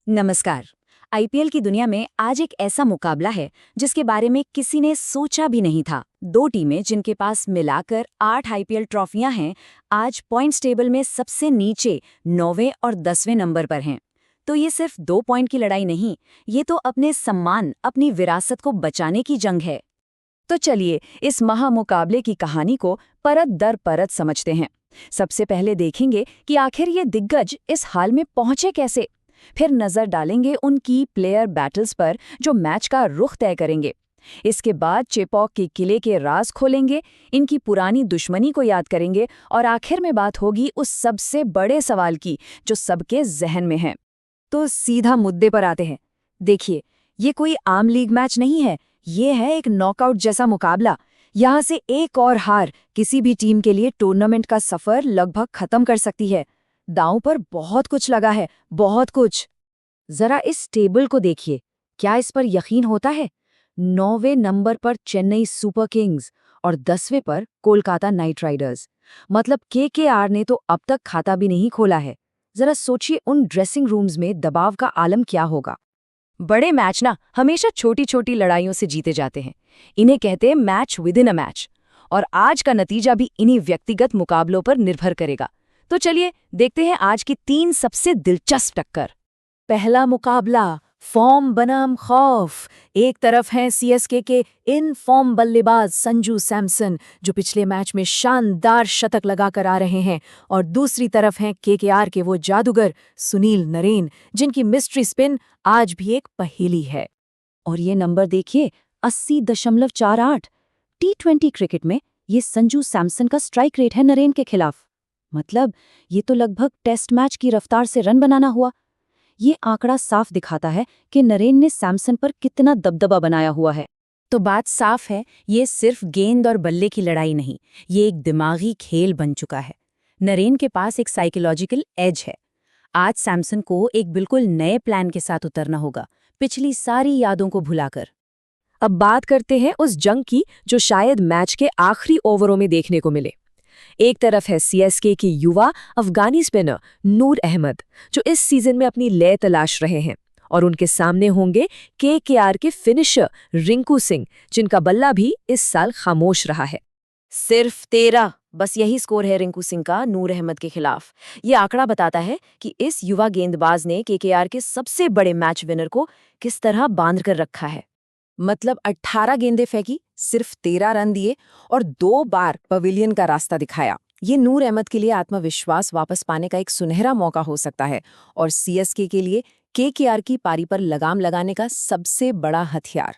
नमस्कार। आईपीएल की दुनिया में आज एक ऐसा मुकाबला है जिसके बारे में किसी ने सोचा भी नहीं था। दो टीमें जिनके पास मिलाकर 8 आईपीएल ट्रॉफियां हैं, आज पॉइंट्स टेबल में सबसे नीचे 9वें और 10वें नंबर पर हैं। तो ये सिर्फ 2 पॉइंट की लड़ाई नहीं, ये तो अपने सम्मान, अपनी विरासत को बचाने की जंग है। तो चलिए इस महामुकाबले की कहानी को परत दर परत समझते हैं। सबसे पहले देखेंगे कि आखिर ये दिग्गज इस हाल में पहुंचे कैसे। फिर नजर डालेंगे उन की प्लेयर बैटल्स पर जो मैच का रुख तय करेंगे। इसके बाद चेपॉक के किले के राज खोलेंगे, इनकी पुरानी दुश्मनी को याद करेंगे और आखिर में बात होगी उस सबसे बड़े सवाल की जो सबके जहन में है। तो सीधा मुद्दे पर आते हैं। देखिए, ये कोई आम लीग मैच नहीं है, ये है एक नॉकआउट जैसा मुकाबला। यहाँ से एक और हार किसी भी टीम के लिए टूर्नामेंट का सफर लगभग खत्म कर सकती है। दांव पर बहुत कुछ लगा है, बहुत कुछ। जरा इस टेबल को देखिए, क्या इस पर यकीन होता है? 9वें नंबर पर चेन्नई सुपर किंग्स और 10वें पर कोलकाता नाइट राइडर्स। मतलब केकेआर ने तो अब तक खाता भी नहीं खोला है। जरा सोचिए उन ड्रेसिंग रूम्स में दबाव का आलम क्या होगा। बड़े मैच ना हमेशा छोटी छोटी लड़ाइयों से जीते जाते हैं। इन्हें कहते हैं match with in a match. और आज का नतीजा भी इन्हीं व्यक्तिगत मुकाबलों पर निर्भर करेगा। तो चलिए देखते हैं आज की 3 सबसे दिलचस्प टक्कर। पहला मुकाबला, फॉर्म बनाम खौफ। एक तरफ हैं सीएसके के इन फॉर्म बल्लेबाज संजू सैमसन, जो पिछले मैच में शानदार शतक लगाकर आ रहे हैं, और दूसरी तरफ हैं केकेआर के वो जादूगर सुनील नरेन, जिनकी मिस्ट्री स्पिन आज भी एक पहेली है। और ये नंबर देखिए, 80.48। T20 क्रिकेट में ये संजू सैमसन का स्ट्राइक रेट है नरेन के खिलाफ। मतलब ये तो लगभग टेस्ट मैच की रफ्तार से रन बनाना हुआ। ये आंकड़ा साफ दिखाता है कि नरेन ने सैमसन पर कितना दबदबा बनाया हुआ है। तो बात साफ है, ये सिर्फ गेंद और बल्ले की लड़ाई नहीं, ये एक दिमागी खेल बन चुका है। नरेन के पास एक साइकोलॉजिकल एज है। आज सैमसन को एक बिल्कुल नए प्लान के साथ उतरना होगा, पिछली सारी यादों को भुलाकर। अब बात करते हैं उस जंग की जो शायद मैच के आखिरी ओवरों में देखने को मिले। एक तरफ है सीएसके की युवा अफगानी स्पिनर नूर अहमद, जो इस सीजन में अपनी लय तलाश रहे हैं, और उनके सामने होंगे केकेआर के फिनिशर रिंकू सिंह, जिनका बल्ला भी इस साल खामोश रहा है। सिर्फ 13, बस यही स्कोर है रिंकू सिंह का नूर अहमद के खिलाफ। ये आंकड़ा बताता है कि इस युवा गेंदबाज ने केकेआर के सबसे बड़े मैच विनर को किस तरह बांध कर रखा है। मतलब 18 गेंदें फेंकी, सिर्फ 13 रन दिए और 2 बार पवेलियन का रास्ता दिखाया। ये नूर अहमद के लिए आत्मविश्वास वापस पाने का एक सुनहरा मौका हो सकता है, और सीएसके के लिए केकेआर की पारी पर लगाम लगाने का सबसे बड़ा हथियार।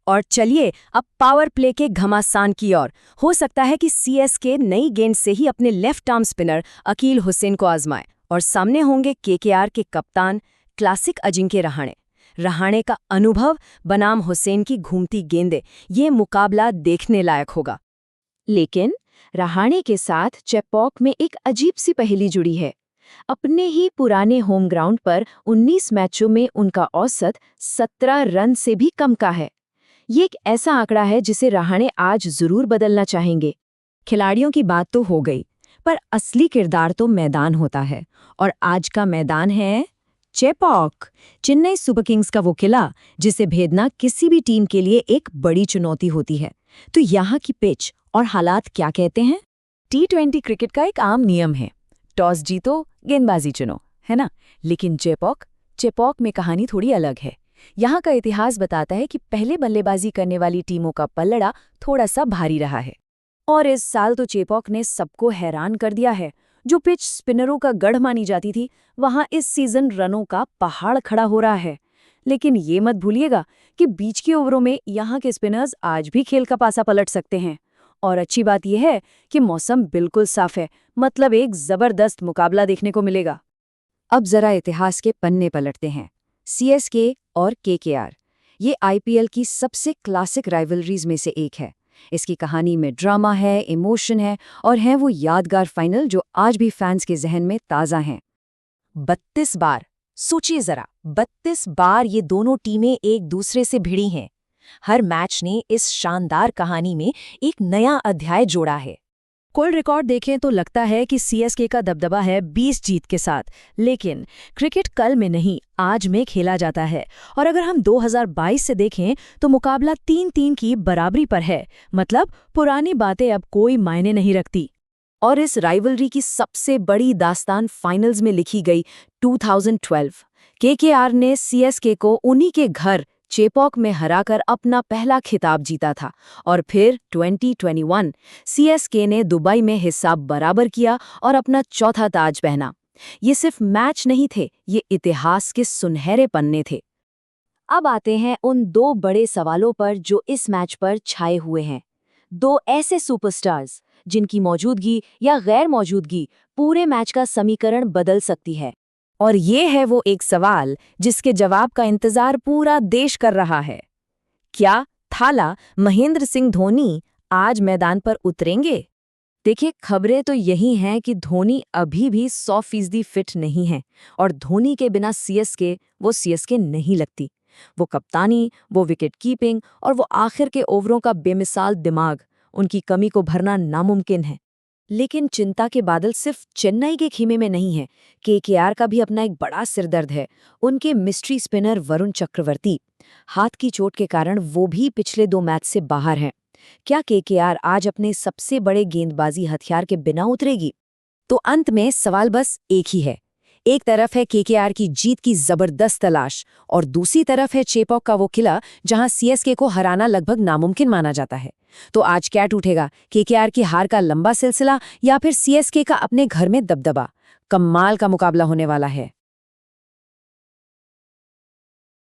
और चलिए अब पावर प्ले के घमासान की ओर। हो सकता है कि सीएसके नई गेंद से ही अपने left arm spinner Akeal Hosein को आजमाए, और सामने होंगे केकेआर के कप्तान क्लासिक अजिंक्य रहाणे का अनुभव बनाम हुसैन की घूमती गेंदें। ये मुकाबला देखने लायक होगा। लेकिन रहाणे के साथ चेपॉक में एक अजीब सी पहेली जुड़ी है। अपने ही पुराने होम ग्राउंड पर 19 मैचों में उनका औसत 17 रन से भी कम का है। ये एक ऐसा आंकड़ा है जिसे रहाणे आज जरूर बदलना चाहेंगे। खिलाड़ियों की बात तो हो गई, पर असली किरदार तो मैदान होता है, और आज का मैदान है चेपॉक, चेन्नई सुपर किंग्स का वो किला जिसे भेदना किसी भी टीम के लिए एक बड़ी चुनौती होती है। तो यहाँ की पिच और हालात क्या कहते हैं? T20 क्रिकेट का एक आम नियम है, टॉस जीतो, गेंदबाजी चुनो, है ना? लेकिन चेपॉक में कहानी थोड़ी अलग है। यहाँ का इतिहास बताता है कि पहले बल्लेबाजी करने वाली टीमों का पलड़ा थोड़ा सा भारी रहा है। और इस साल तो चेपॉक ने सबको हैरान कर दिया है। जो पिच स्पिनरों का गढ़ मानी जाती थी, वहां इस सीजन रनों का पहाड़ खड़ा हो रहा है। लेकिन ये मत भूलिएगा कि बीच के ओवरों में यहाँ के स्पिनर्स आज भी खेल का पासा पलट सकते हैं। और अच्छी बात यह है कि मौसम बिल्कुल साफ है, मतलब एक जबरदस्त मुकाबला देखने को मिलेगा। अब जरा इतिहास के पन्ने पलटते हैं। सीएसके और केकेआर, ये आईपीएल की सबसे क्लासिक राइवलरीज में से एक है। इसकी कहानी में ड्रामा है, इमोशन है, और हैं वो यादगार फाइनल जो आज भी फैंस के जहन में ताज़ा हैं। 32 बार, सोचिए जरा, 32 बार ये दोनों टीमें एक दूसरे से भिड़ी हैं। हर मैच ने इस शानदार कहानी में एक नया अध्याय जोड़ा है। कुल रिकॉर्ड देखें तो लगता है कि सीएसके का दबदबा है 20 जीत के साथ, लेकिन क्रिकेट कल में नहीं आज में खेला जाता है। और अगर हम 2022 से देखें तो मुकाबला 3-3 की बराबरी पर है, मतलब पुरानी बातें अब कोई मायने नहीं रखती। और इस राइवलरी की सबसे बड़ी दास्तान फाइनल्स में लिखी गई 2012। केकेआर ने सीएसके को उन्हीं के घर चेपॉक में हराकर अपना पहला खिताब जीता था। और फिर 2021 सीएसके ने दुबई में हिसाब बराबर किया और अपना चौथा ताज पहना। ये सिर्फ मैच नहीं थे, ये इतिहास के सुनहरे पन्ने थे। अब आते हैं उन दो बड़े सवालों पर जो इस मैच पर छाए हुए हैं। दो ऐसे सुपरस्टार्स जिनकी मौजूदगी या गैर मौजूदगी पूरे मैच का समीकरण बदल सकती है। और ये है वो एक सवाल जिसके जवाब का इंतजार पूरा देश कर रहा है। क्या थाला महेंद्र सिंह धोनी आज मैदान पर उतरेंगे? देखिए, खबरें तो यही हैं कि धोनी अभी भी 100% फिट नहीं है और धोनी के बिना सीएसके नहीं लगती। वो कप्तानी, वो विकेट कीपिंग और वो आखिर के ओवरों का बेमिसाल दिमाग, उनकी कमी को भरना नामुमकिन है। लेकिन चिंता के बादल सिर्फ चेन्नई के खीमे में नहीं है। केकेआर का भी अपना एक बड़ा सिरदर्द है। उनके मिस्ट्री स्पिनर वरुण चक्रवर्ती, हाथ की चोट के कारण वो भी पिछले 2 मैच से बाहर हैं। क्या केकेआर आज अपने सबसे बड़े गेंदबाजी हथियार के बिना उतरेगी? तो अंत में सवाल बस एक ही है। एक तरफ है केकेआर की जीत की जबरदस्त तलाश और दूसरी तरफ है चेपॉक का वो किला जहां सीएसके को हराना लगभग नामुमकिन माना जाता है। तो आज क्या टूटेगा, केकेआर की हार का लंबा सिलसिला या फिर सीएसके का अपने घर में दबदबा? कमाल का मुकाबला होने वाला है।